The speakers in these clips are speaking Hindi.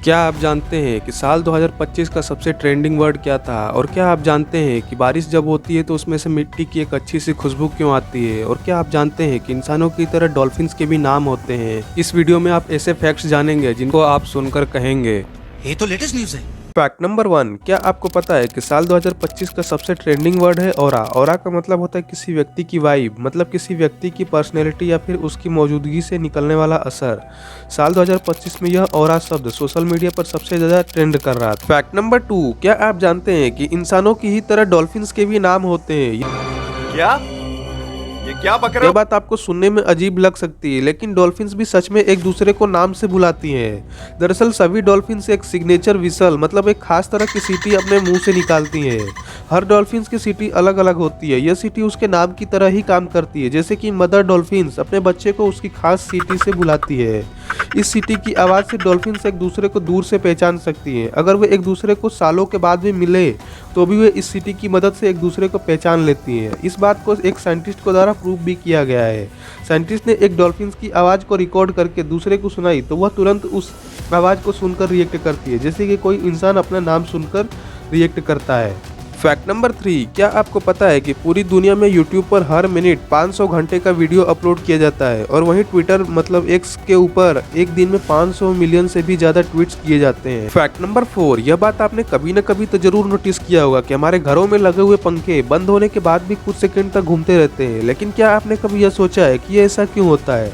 क्या आप जानते हैं कि साल 2025 का सबसे ट्रेंडिंग वर्ड क्या था? और क्या आप जानते हैं कि बारिश जब होती है तो उसमें से मिट्टी की एक अच्छी सी खुशबू क्यों आती है? और क्या आप जानते हैं कि इंसानों की तरह डॉल्फिन्स के भी नाम होते हैं? इस वीडियो में आप ऐसे फैक्ट्स जानेंगे जिनको आप सुनकर कहेंगे, ये तो लेटेस्ट न्यूज़ है। फैक्ट नंबर 1, क्या आपको पता है कि साल 2025 का सबसे ट्रेंडिंग वर्ड है ऑरा? ऑरा का मतलब होता है किसी व्यक्ति की वाइब, मतलब किसी व्यक्ति की पर्सनैलिटी या फिर उसकी मौजूदगी से निकलने वाला असर। साल 2025 में यह ऑरा शब्द सोशल मीडिया पर सबसे ज्यादा ट्रेंड कर रहा था। फैक्ट नंबर 2, क्या आप जानते हैं कि इंसानों की ही तरह डॉल्फिन्स के भी नाम होते हैं? क्या? ये क्या बक रहे यह हो? बात आपको सुनने में अजीब लग सकती है, लेकिन डॉल्फिन्स भी सच में एक दूसरे को नाम से बुलाती हैं। दरअसल सभी डॉल्फिन्स एक सिग्नेचर विसल, मतलब एक खास तरह की सीटी अपने मुंह से निकालती हैं। हर डॉल्फिन्स की सीटी अलग अलग होती है। यह सीटी उसके नाम की तरह ही काम करती है, जैसे कि मदर डॉल्फिन्स अपने बच्चे को उसकी खास सीटी से बुलाती है। इस सीटी की आवाज़ से डॉल्फिन्स एक दूसरे को दूर से पहचान सकती हैं। अगर वे एक दूसरे को सालों के बाद भी मिले तो भी वे इस सीटी की मदद से एक दूसरे को पहचान लेती हैं। इस बात को एक साइंटिस्ट को द्वारा प्रूव भी किया गया है। साइंटिस्ट ने एक डॉल्फिन्स की आवाज़ को रिकॉर्ड करके दूसरे को सुनाई तो वह तुरंत उस आवाज़ को सुनकर रिएक्ट करती है, जैसे कि कोई इंसान अपना नाम सुनकर रिएक्ट करता है। फैक्ट नंबर 3, क्या आपको पता है कि पूरी दुनिया में यूट्यूब पर हर मिनट 500 घंटे का वीडियो अपलोड किया जाता है, और वहीं ट्विटर मतलब एक्स के ऊपर एक दिन में 500 मिलियन से भी ज्यादा ट्वीट्स किए जाते हैं। फैक्ट नंबर 4, यह बात आपने कभी न कभी तो जरूर नोटिस किया होगा कि हमारे घरों में लगे हुए पंखे बंद होने के बाद भी कुछ सेकंड तक घूमते रहते हैं, लेकिन क्या आपने कभी यह सोचा है कि ये ऐसा क्यों होता है?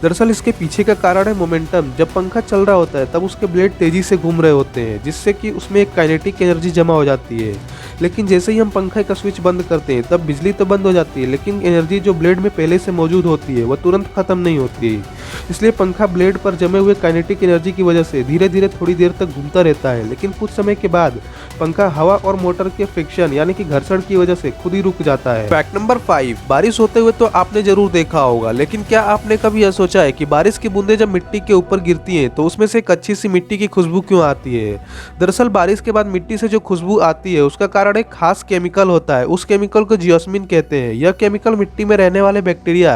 दरअसल इसके पीछे का कारण है मोमेंटम। जब पंखा चल रहा होता है तब उसके ब्लेड तेजी से घूम रहे होते हैं, जिससे कि उसमें एक काइनेटिक एनर्जी जमा हो जाती है। लेकिन जैसे ही हम पंखे का स्विच बंद करते हैं तब बिजली तो बंद हो जाती है, लेकिन एनर्जी जो ब्लेड में पहले से मौजूद होती है वह तुरंत खत्म नहीं होती है। इसलिए पंखा ब्लेड पर जमे हुए काइनेटिक एनर्जी की वजह से धीरे धीरे थोड़ी देर तक घूमता रहता है, लेकिन कुछ समय के बाद पंखा हवा और मोटर के फ्रिक्शन यानी कि घर्षण की वजह से खुद ही रुक जाता है। फैक्ट नंबर 5, बारिश होते हुए तो आपने जरूर देखा होगा, लेकिन क्या आपने कभी यह सोचा है कि बारिश की बूंदें जब मिट्टी के ऊपर गिरती हैं तो उसमें से एक अच्छी सी मिट्टी की खुशबू क्यों आती है? दरअसल बारिश के बाद मिट्टी से जो खुशबू आती है उसका कारण एक खास केमिकल होता है। उस केमिकल को जियोस्मिन कहते हैं। यह केमिकल मिट्टी में रहने वाले बैक्टीरिया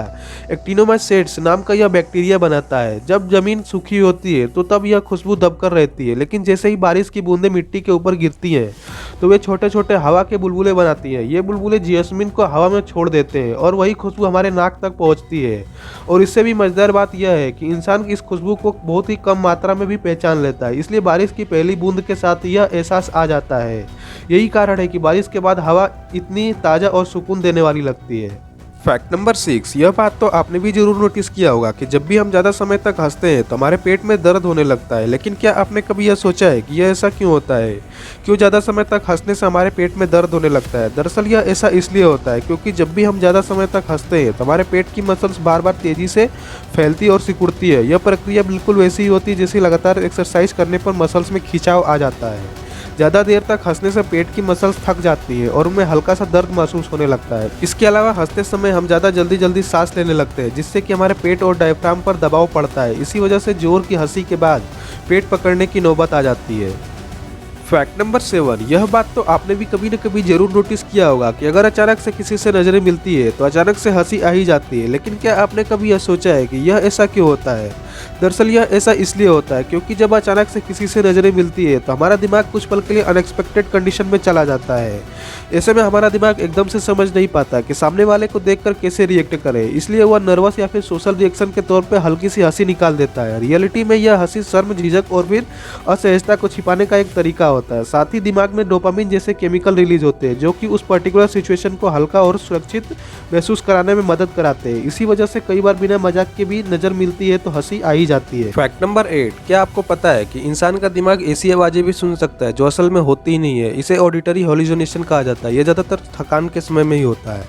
एक्टिनोमाइसेट्स नाम का यह बैक्टीरिया बनाता है। जब जमीन सूखी होती है तो तब यह खुशबू दबकर रहती है, लेकिन जैसे ही बारिश की बूंदें मिट्टी के ऊपर गिरती हैं तो वे छोटे छोटे हवा के बुलबुले बनाती हैं। ये बुलबुले जियोस्मिन को हवा में छोड़ देते हैं और वही खुशबू हमारे नाक तक पहुंचती है। और इससे भी मजेदार बात यह है कि इंसान इस खुशबू को बहुत ही कम मात्रा में भी पहचान लेता है, इसलिए बारिश की पहली बूंद के साथ यह एहसास आ जाता है। यही कारण है कि बारिश के बाद हवा इतनी ताज़ा और सुकून देने वाली लगती है। फैक्ट नंबर 6, यह बात तो आपने भी जरूर नोटिस किया होगा कि जब भी हम ज़्यादा समय तक हंसते हैं तो हमारे पेट में दर्द होने लगता है, लेकिन क्या आपने कभी यह सोचा है कि यह ऐसा क्यों होता है? क्यों ज़्यादा समय तक हंसने से हमारे पेट में दर्द होने लगता है? दरअसल यह ऐसा इसलिए होता है क्योंकि जब भी हम ज़्यादा समय तक हंसते हैं तो हमारे पेट की मसल्स बार बार तेज़ी से फैलती और सिकुड़ती है। यह प्रक्रिया बिल्कुल वैसी ही होती है जैसे लगातार एक्सरसाइज करने पर मसल्स में खिंचाव आ जाता है। ज़्यादा देर तक हंसने से पेट की मसल्स थक जाती है और उनमें हल्का सा दर्द महसूस होने लगता है। इसके अलावा हंसते समय हम ज़्यादा जल्दी सांस लेने लगते हैं, जिससे कि हमारे पेट और डायफ्राम पर दबाव पड़ता है। इसी वजह से जोर की हंसी के बाद पेट पकड़ने की नौबत आ जाती है। फैक्ट नंबर 7, यह बात तो आपने भी कभी न कभी जरूर नोटिस किया होगा कि अगर अचानक से किसी से नजरें मिलती है तो अचानक से हंसी आ ही जाती है, लेकिन क्या आपने कभी यह सोचा है कि यह ऐसा क्यों होता है? दरअसल यह ऐसा इसलिए होता है क्योंकि जब अचानक से किसी से नजरें मिलती है तो हमारा दिमाग कुछ पल के लिए अनएक्सपेक्टेड कंडीशन में चला जाता है। ऐसे में हमारा दिमाग एकदम से समझ नहीं पाता कि सामने वाले को देखकर कैसे रिएक्ट करे, इसलिए वह नर्वस या फिर सोशल रिएक्शन के तौर पर हल्की सी हंसी निकाल देता है। रियलिटी में यह हंसी शर्म, झिझक और फिर असहजता को छिपाने का एक तरीका होता है। साथ ही दिमाग में डोपामिन जैसे केमिकल रिलीज होते हैं जो कि उस पर्टिकुलर सिचुएशन को हल्का और सुरक्षित महसूस कराने में मदद कराते हैं। इसी वजह से कई बार बिना मजाक के भी नजर मिलती है तो हंसी आ ही जाती है। फैक्ट नंबर 8, क्या आपको पता है कि इंसान का दिमाग ऐसी आवाजें भी सुन सकता है जो असल में होती ही नहीं है? इसे ऑडिटरी हेलुसिनेशन कहा जाता है। यह ज्यादातर थकान के समय में ही होता है।